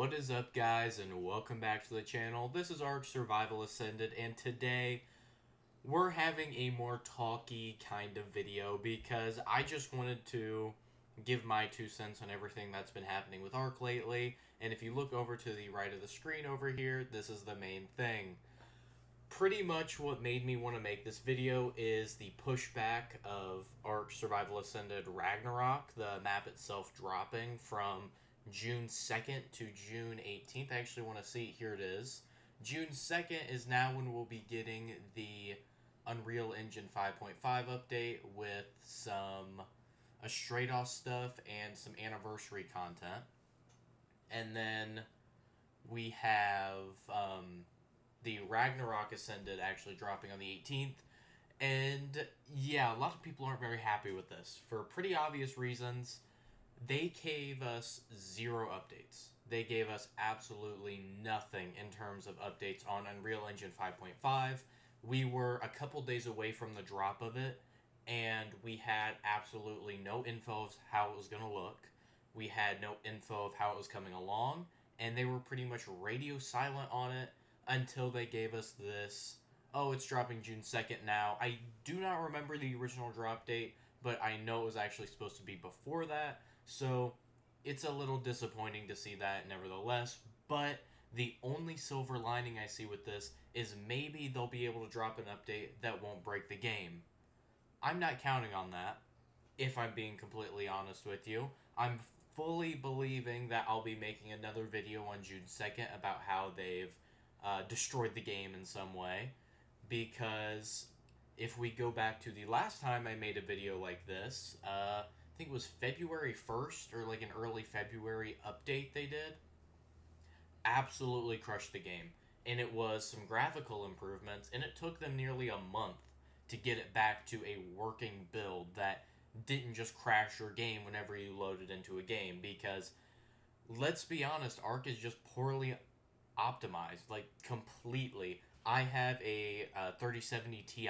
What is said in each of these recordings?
What is up, guys, and welcome back to the channel. This is ARK Survival Ascended, and today we're having a more talky kind of video because I just wanted to give my 2 cents on everything that's been happening with ARK lately. And if you look over to the right of the screen over here, this is the main thing. Pretty much what made me want to make this video is the pushback of ARK Survival Ascended Ragnarok, the map itself dropping from June 2nd to June 18th. I actually want to see, here it is. June 2nd is now when we'll be getting the Unreal Engine 5.5 update with some Astrados stuff and some anniversary content. And then we have the Ragnarok Ascended actually dropping on the 18th. And yeah, a lot of people aren't very happy with this for pretty obvious reasons. They gave us 0 updates. They gave us absolutely nothing in terms of updates on Unreal Engine 5.5. We were a couple days away from the drop of it, and we had absolutely no info of how it was going to look. We had no info of how it was coming along, and they were pretty much radio silent on it until they gave us this, oh, it's dropping June 2nd now. I do not remember the original drop date, but I know it was actually supposed to be before that, so it's a little disappointing to see that nevertheless. But the only silver lining I see with this is maybe they'll be able to drop an update that won't break the game. I'm not counting on that, if I'm being completely honest with you. I'm fully believing that I'll be making another video on June 2nd about how they've destroyed the game in some way, because if we go back to the last time I made a video like this, I think it was February 1st, or like an early February update they did, absolutely crushed the game. And it was some graphical improvements, and it took them nearly a month to get it back to a working build that didn't just crash your game whenever you loaded into a game, because let's be honest, ARK is just poorly optimized, like completely. I have a 3070 Ti,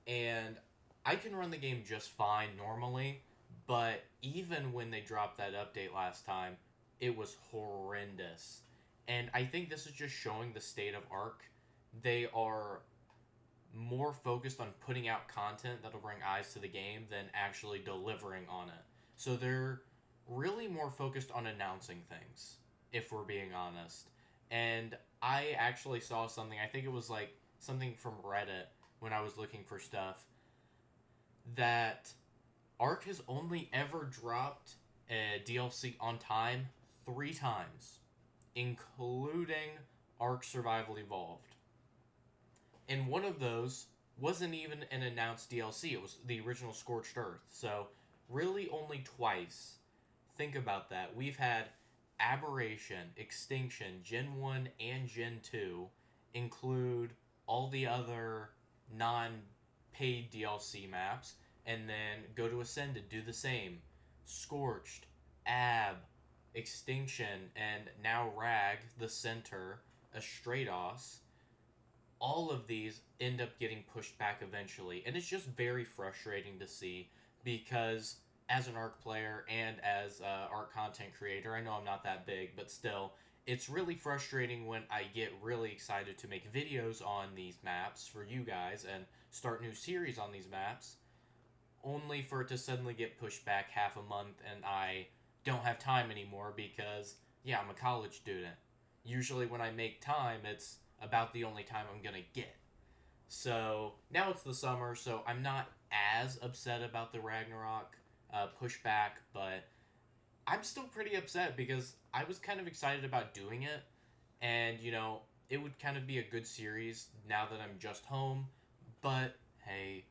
and I can run the game just fine normally, but even when they dropped that update last time, it was horrendous. And I think this is just showing the state of ARK. They are more focused on putting out content that'll bring eyes to the game than actually delivering on it. So they're really more focused on announcing things, if we're being honest. And I actually saw something, I think it was like something from Reddit when I was looking for stuff, that ARK has only ever dropped a DLC on time 3 times, including ARK Survival Evolved. And one of those wasn't even an announced DLC, it was the original Scorched Earth. So really only twice. Think about that. We've had Aberration, Extinction, Gen 1 and Gen 2 include all the other non-paid DLC maps, and then go to Ascended, do the same. Scorched, Extinction, and now Rag, the center, Astrados. All of these end up getting pushed back eventually, and it's just very frustrating to see, because as an ARK player and as an ARK content creator, I know I'm not that big, but still, it's really frustrating when I get really excited to make videos on these maps for you guys and start new series on these maps, only for it to suddenly get pushed back half a month and I don't have time anymore because, yeah, I'm a college student. Usually when I make time, it's about the only time I'm gonna get. So now it's the summer, so I'm not as upset about the Ragnarok pushback, but I'm still pretty upset because I was kind of excited about doing it, and you know, it would kind of be a good series now that I'm just home. But hey,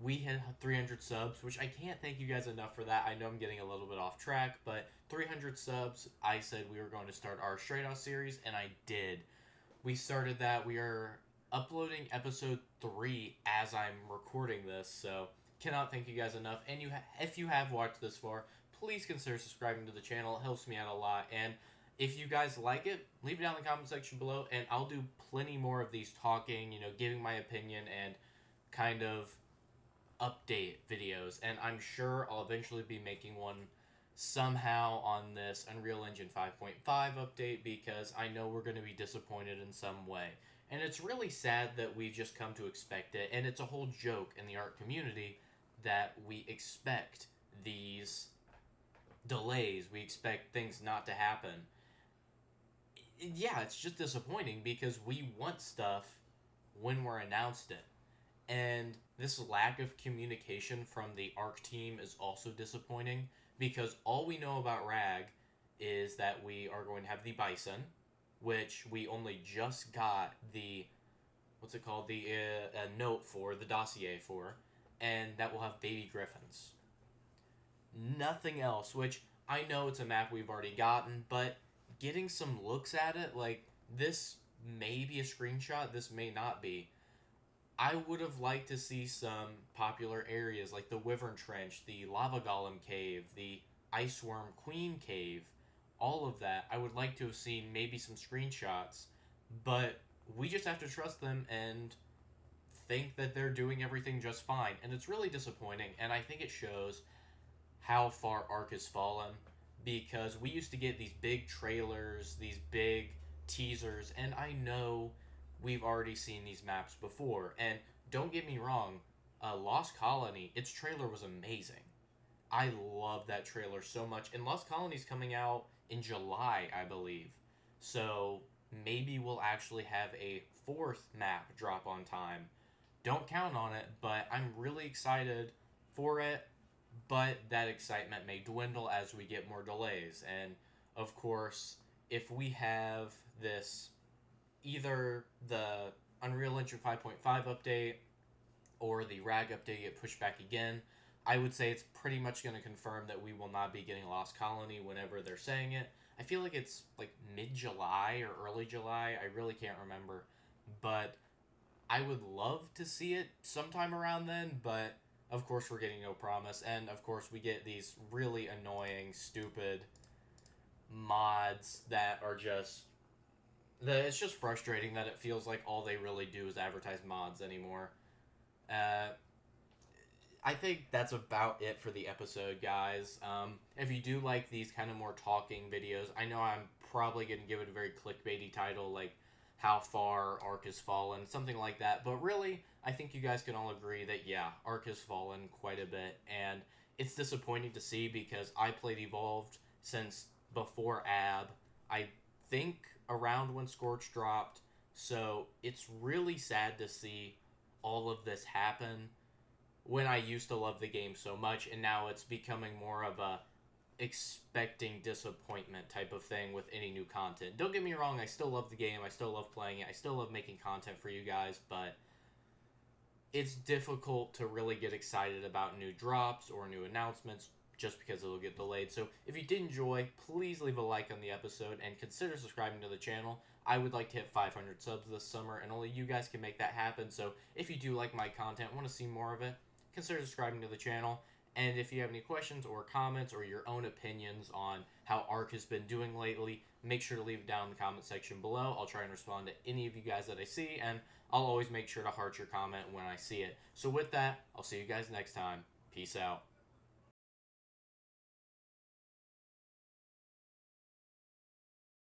we hit 300 subs, which I can't thank you guys enough for that. I know I'm getting a little bit off track, but 300 subs, I said we were going to start our Straight Off series, and I did. We started that. We are uploading episode 3 as I'm recording this, so cannot thank you guys enough. And if you have watched this far, please consider subscribing to the channel. It helps me out a lot. And if you guys like it, leave it down in the comment section below, and I'll do plenty more of these talking, you know, giving my opinion and kind of update videos. And I'm sure I'll eventually be making one somehow on this Unreal Engine 5.5 update, because I know we're going to be disappointed in some way. And it's really sad that we just come to expect it, and it's a whole joke in the ARK community that we expect these delays, we expect things not to happen. Yeah, it's just disappointing because we want stuff when we're announced it. And this lack of communication from the ARK team is also disappointing because all we know about RAG is that we are going to have the Bison, which we only just got the what's it called, the note for, the dossier for, and that will have baby griffins. Nothing else, which I know it's a map we've already gotten, but getting some looks at it, like, this may be a screenshot, this may not be. I would have liked to see some popular areas like the Wyvern Trench, the Lava Golem Cave, the Iceworm Queen Cave, all of that. I would like to have seen maybe some screenshots, but we just have to trust them and think that they're doing everything just fine. And it's really disappointing, and I think it shows how far ARK has fallen, because we used to get these big trailers, these big teasers, and I know we've already seen these maps before. And don't get me wrong, Lost Colony, its trailer was amazing. I love that trailer so much. And Lost Colony's coming out in July, I believe. So maybe we'll actually have a fourth map drop on time. Don't count on it, but I'm really excited for it. But that excitement may dwindle as we get more delays. And of course, if we have this, either the Unreal Engine 5.5 update or the RAG update get pushed back again, I would say it's pretty much going to confirm that we will not be getting Lost Colony whenever they're saying it. I feel like it's like mid-July or early July. I really can't remember. But I would love to see it sometime around then, but of course we're getting no promise. And of course we get these really annoying, stupid mods that are just... It's just frustrating that it feels like all they really do is advertise mods anymore. I think that's about it for the episode, guys. If you do like these kind of more talking videos, I know I'm probably going to give it a very clickbaity title, like how far ARK has fallen, something like that. But really, I think you guys can all agree that, yeah, ARK has fallen quite a bit. And it's disappointing to see because I played Evolved since before AB. I think around when Scorch dropped. So it's really sad to see all of this happen when I used to love the game so much, and now it's becoming more of a expecting disappointment type of thing with any new content. Don't get me wrong, I still love the game, I still love playing it, I still love making content for you guys, but it's difficult to really get excited about new drops or new announcements just because it'll get delayed. So if you did enjoy, please leave a like on the episode and consider subscribing to the channel. I would like to hit 500 subs this summer, and only you guys can make that happen. So if you do like my content, want to see more of it, consider subscribing to the channel. And if you have any questions or comments or your own opinions on how ARK has been doing lately, make sure to leave it down in the comment section below. I'll try and respond to any of you guys that I see, and I'll always make sure to heart your comment when I see it. So with that, I'll see you guys next time. Peace out.